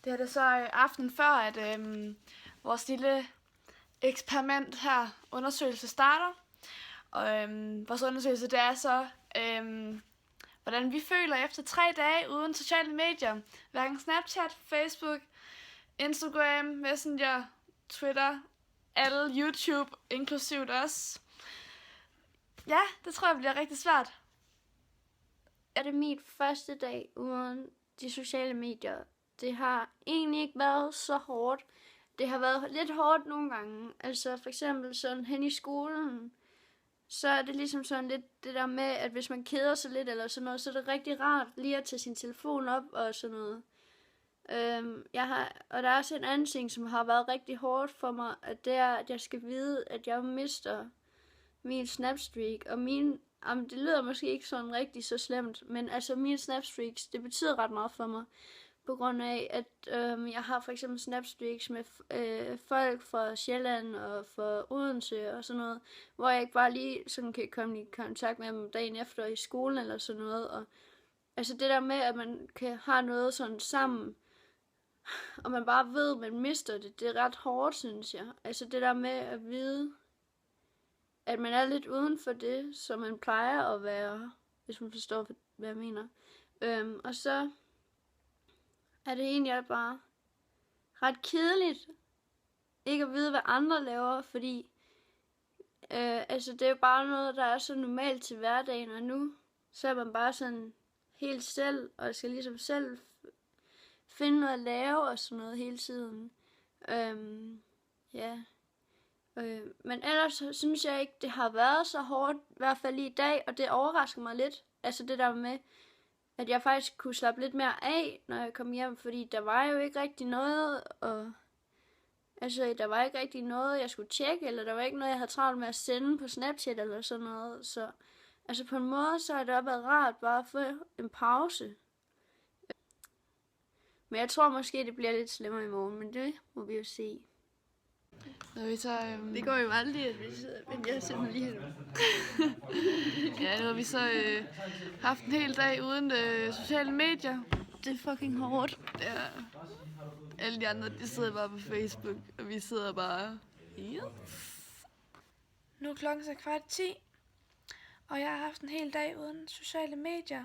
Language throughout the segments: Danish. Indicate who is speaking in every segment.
Speaker 1: Det er det så aftenen før, at vores lille eksperiment her, undersøgelse starter. Og vores undersøgelse, det er så, hvordan vi føler efter 3 dage uden sociale medier. Hverken Snapchat, Facebook, Instagram, Messenger, Twitter, alle YouTube, inklusivt os. Ja, det tror jeg bliver rigtig svært.
Speaker 2: Er det min første dag uden de sociale medier? Det har egentlig ikke været så hårdt. Det har været lidt hårdt nogle gange. Altså for eksempel sådan hen i skolen, så er det ligesom sådan lidt det der med, at hvis man keder sig lidt eller sådan noget, så er det rigtig rart lige at tage sin telefon op og sådan noget. Og der er også en anden ting, som har været rigtig hårdt for mig, at det er, at jeg skal vide, at jeg mister min Snapstreak, og det lyder måske ikke sådan rigtig så slemt, men altså mine Snapstreaks, det betyder ret meget for mig, på grund af, at jeg har for eksempel Snapstreaks med folk fra Sjælland og fra Odense og sådan noget, hvor jeg ikke bare lige sådan kan komme i kontakt med dem dagen efter i skolen eller sådan noget, og altså det der med, at man kan have noget sådan sammen, og man bare ved, at man mister det, det er ret hårdt, synes jeg. Altså det der med at vide, at man er lidt uden for det, som man plejer at være, hvis man forstår, hvad jeg mener. Og så er det egentlig bare ret kedeligt, ikke at vide, hvad andre laver, fordi altså det er jo bare noget, der er så normalt til hverdagen, og nu så er man bare sådan helt selv, og skal ligesom selv finde noget at lave og sådan noget hele tiden. Ja. Men ellers synes jeg ikke, det har været så hårdt, i hvert fald i dag, og det overrasker mig lidt. Altså det der med, at jeg faktisk kunne slappe lidt mere af, når jeg kom hjem, fordi der var jo ikke rigtig noget, og altså der var ikke rigtig noget, jeg skulle tjekke, eller der var ikke noget, jeg havde travlt med at sende på Snapchat eller sådan noget, så altså på en måde, så har det også været rart bare at få en pause. Men jeg tror måske, det bliver lidt slemmere i morgen, men det må vi jo se.
Speaker 1: Når vi så,
Speaker 2: Det går jo aldrig, at vi sidder, men jeg sidder lige her nu.
Speaker 1: Ja, nu har vi så haft en hel dag uden sociale medier.
Speaker 2: Det er fucking hårdt.
Speaker 1: Ja. Alle de andre, de sidder bare på Facebook, og vi sidder bare... Yes. Nu er klokken så 9:15, og jeg har haft en hel dag uden sociale medier.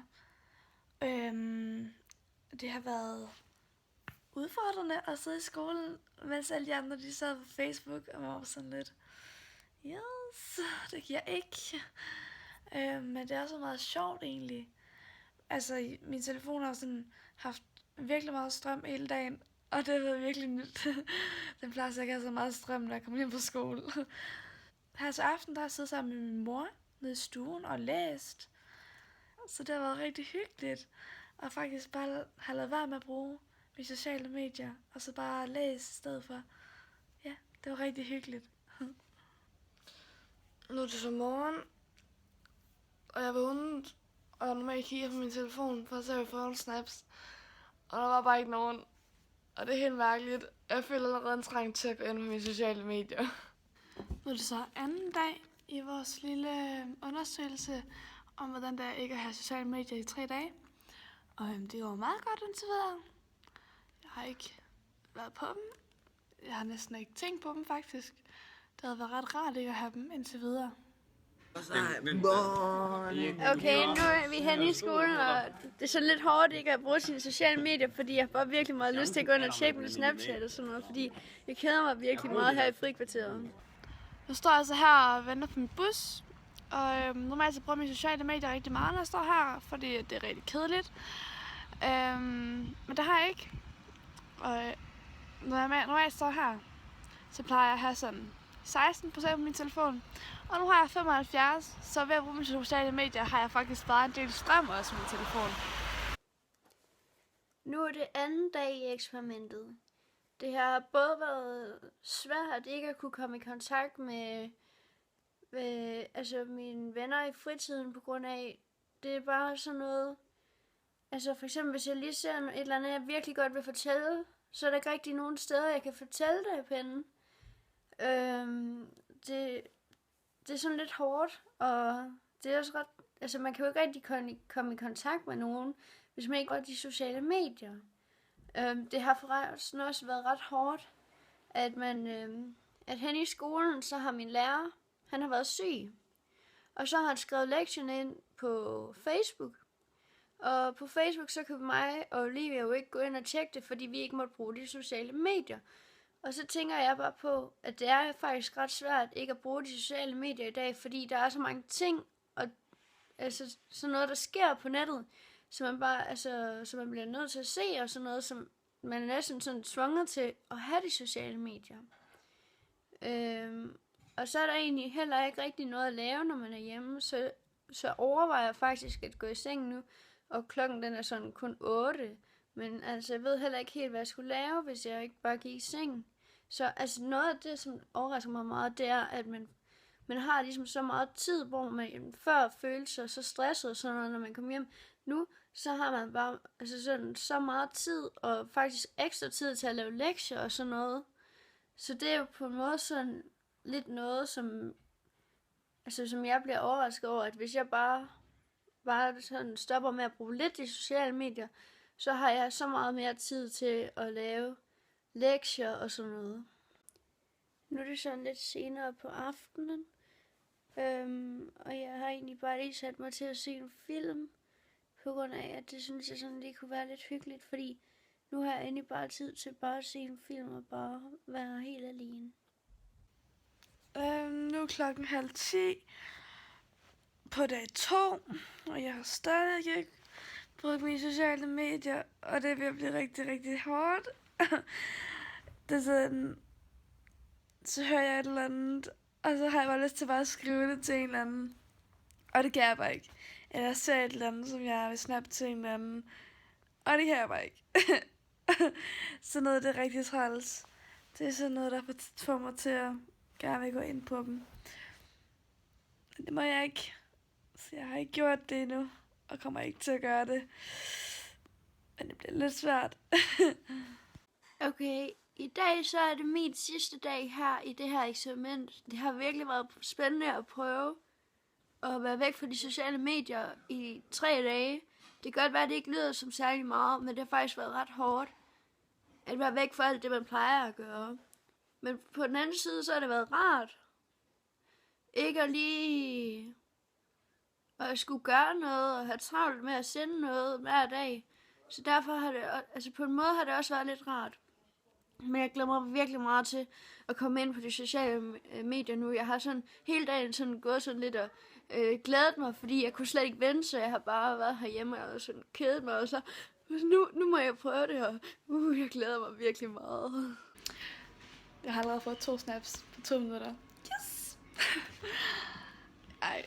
Speaker 1: Det har været udfordrende at sidde i skolen, mens alle de andre, de sad på Facebook, og man var sådan lidt... Yes, det giver ikke. Men det er også meget sjovt egentlig. Altså, min telefon har sådan haft virkelig meget strøm hele dagen, og det har været virkelig nyt. Den plejer så ikke at have så meget strøm, når jeg kommer hjem fra skole. Her til aften, der har jeg siddet sammen med min mor nede i stuen og læst. Så det har været rigtig hyggeligt. Og faktisk bare have lavet være med at bruge mine sociale medier, og så bare læse i stedet for. Ja, det var rigtig hyggeligt. Nu er det så morgen, og jeg vågnede, og jeg normalt kigger på min telefon, for at se, at jeg får nogle snaps. Og der var bare ikke nogen. Og det er helt mærkeligt. Jeg føler allerede en trang til at gå ind på mine sociale medier. Nu er det så anden dag i vores lille undersøgelse om, hvordan det er ikke at have sociale medier i 3 dage. Og det går meget godt indtil videre. Jeg har ikke været på dem. Jeg har næsten ikke tænkt på dem, faktisk. Det havde været ret rart ikke at have dem indtil videre.
Speaker 2: Okay, nu er vi henne i skolen, og det er så lidt hårdt ikke at bruge sine sociale medier, fordi jeg har bare virkelig meget lyst til at gå ind og tjekke min Snapchat og sådan noget, fordi jeg keder mig virkelig meget her i frikvarteret.
Speaker 1: Jeg står altså her og venter på min bus, og normalt så bruger jeg mine sociale medier rigtig meget, når jeg står her, fordi det er rigtig kedeligt. Men det har jeg ikke. Og når jeg står her, så plejer jeg at have sådan 16% på min telefon. Og nu har jeg 75, så ved at bruge mine sociale medier, har jeg faktisk bare en del strøm også med min telefon.
Speaker 2: Nu er det anden dag i eksperimentet. Det har både været svært ikke at kunne komme i kontakt med altså mine venner i fritiden, på grund af, det er bare sådan noget, altså for eksempel hvis jeg lige ser et eller andet, jeg virkelig godt vil fortælle, så er der ikke rigtig nogen steder, jeg kan fortælle det på henne. Det er sådan lidt hårdt, og det er også ret, altså man kan jo ikke rigtig komme i kontakt med nogen, hvis man ikke har de sociale medier. Det har forresten også været ret hårdt, at hen i skolen, så har min lærer, han har været syg. Og så har han skrevet lektionen ind på Facebook. Og på Facebook, så kan mig og Olivia jo ikke gå ind og tjekke det, fordi vi ikke måtte bruge de sociale medier. Og så tænker jeg bare på, at det er faktisk ret svært ikke at bruge de sociale medier i dag, fordi der er så mange ting, og altså sådan noget, der sker på nettet, som man bliver nødt til at se, og sådan noget, som man er næsten sådan tvunget til at have de sociale medier. Og så er der egentlig heller ikke rigtig noget at lave, når man er hjemme, så overvejer jeg faktisk at gå i seng nu, og klokken den er sådan kun 8. Men altså, jeg ved heller ikke helt, hvad jeg skulle lave, hvis jeg ikke bare gik i seng. Så altså, noget af det, som overrasker mig meget, det er, at man har ligesom så meget tid, hvor man før følte sig så stresset og sådan noget, når man kom hjem. Nu, så har man bare altså sådan, så meget tid, og faktisk ekstra tid til at lave lektier og sådan noget. Så det er jo på en måde sådan lidt noget, som jeg bliver overrasket over, at hvis jeg bare sådan stopper med at bruge lidt de sociale medier, så har jeg så meget mere tid til at lave lektier og sådan noget. Nu er det sådan lidt senere på aftenen, og jeg har egentlig bare lige sat mig til at se en film, på grund af, at det synes jeg sådan lige kunne være lidt hyggeligt, fordi nu har jeg egentlig bare tid til bare at se en film og bare være helt alene.
Speaker 1: Nu er klokken 9:30 på dag 2, og jeg har stadig ikke brugt mine sociale medier, og det er ved at blive rigtig, rigtig hårdt. Det er sådan, så hører jeg et eller andet, og så har jeg bare lyst til bare at skrive det til en eller anden, og det kan jeg bare ikke. Eller jeg ser et eller andet, som jeg vil snappe til en eller anden, og det kan jeg bare ikke. Så noget, det er rigtig træls. Det er sådan noget, der får mig til at gerne vil gå ind på dem. Men det må jeg ikke. Så jeg har ikke gjort det endnu, og kommer ikke til at gøre det. Men det bliver lidt svært.
Speaker 2: Okay, i dag så er det min sidste dag her i det her eksperiment. Det har virkelig været spændende at prøve at være væk fra de sociale medier i 3 dage. Det kan godt være, at det ikke lyder som særlig meget, men det har faktisk været ret hårdt at være væk fra alt det, man plejer at gøre. Men på den anden side, så har det været rart ikke at lige at skulle gøre noget og have travlt med at sende noget hver dag. Så derfor har det, altså på en måde har det også været lidt rart. Men jeg glæder mig virkelig meget til at komme ind på de sociale medier nu. Jeg har sådan hele dagen sådan gået sådan lidt og glædet mig, fordi jeg kunne slet ikke vente, så jeg har bare været herhjemme og sådan kedet mig. Og så nu må jeg prøve det, og jeg glæder mig virkelig meget.
Speaker 1: Jeg har allerede fået 2 snaps på 2 minutter. Yes! Ej,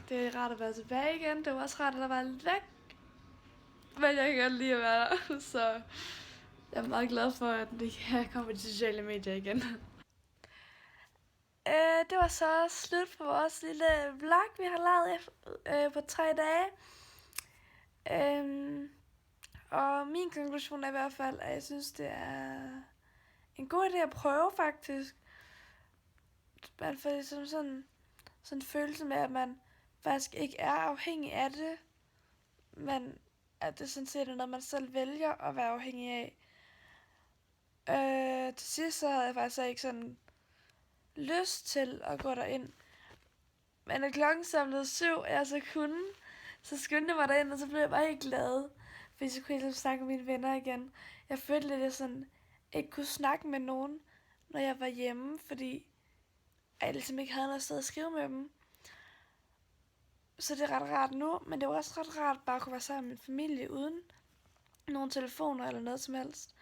Speaker 1: det er rart at være tilbage igen. Det var også rart, at der var lidt væk. Men jeg kan godt lide at være der, så jeg er meget glad for, at det kan komme på de sociale medier igen. Det var så slut på vores lille vlog, vi har lavet på 3 dage. Og min konklusion er i hvert fald, at jeg synes, det er en god idé at prøve faktisk. Man får ligesom sådan en følelse med, at man faktisk ikke er afhængig af det, men at det sådan set er noget, man selv vælger at være afhængig af. Til sidst så havde jeg faktisk ikke sådan lyst til at gå derind. Men da klokken så blev 7, og jeg så kunne, så skyndte jeg mig derind, og så blev jeg bare helt glad. Fordi så kunne jeg ligesom snakke med mine venner igen. Jeg følte lidt, at jeg sådan ikke kunne snakke med nogen, når jeg var hjemme, fordi jeg ligesom ikke havde noget sted at skrive med dem. Så det er ret rart nu, men det var også ret rart bare at kunne være sammen med min familie, uden nogen telefoner eller noget som helst.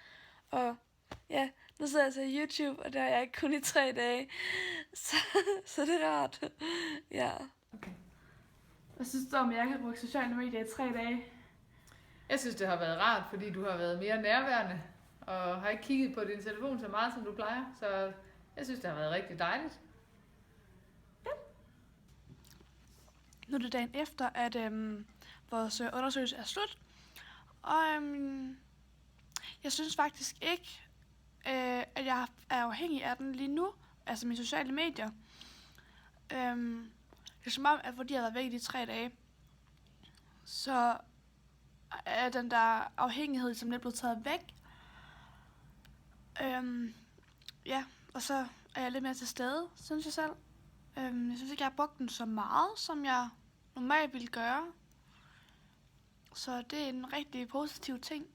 Speaker 1: Og ja, nu sidder jeg til YouTube, og det har jeg ikke kun i 3 dage. Så det er rart. Ja. Okay. Hvad synes du om, at jeg kan bruge sociale medier i 3 dage?
Speaker 3: Jeg synes, det har været rart, fordi du har været mere nærværende, og har ikke kigget på din telefon så meget, som du plejer. Så jeg synes, det har været rigtig dejligt.
Speaker 1: Ja. Nu er det dagen efter, at vores undersøgelse er slut. Og jeg synes faktisk ikke, at jeg er afhængig af den lige nu. Altså mine sociale medier. Det er som om, at fordi jeg har været væk i de 3 dage, så er den der afhængighed som lidt blevet taget væk. Ja, og så er jeg lidt mere til stede, synes jeg selv. Jeg synes ikke, jeg har brugt den så meget, som jeg normalt ville gøre. Så det er en rigtig positiv ting.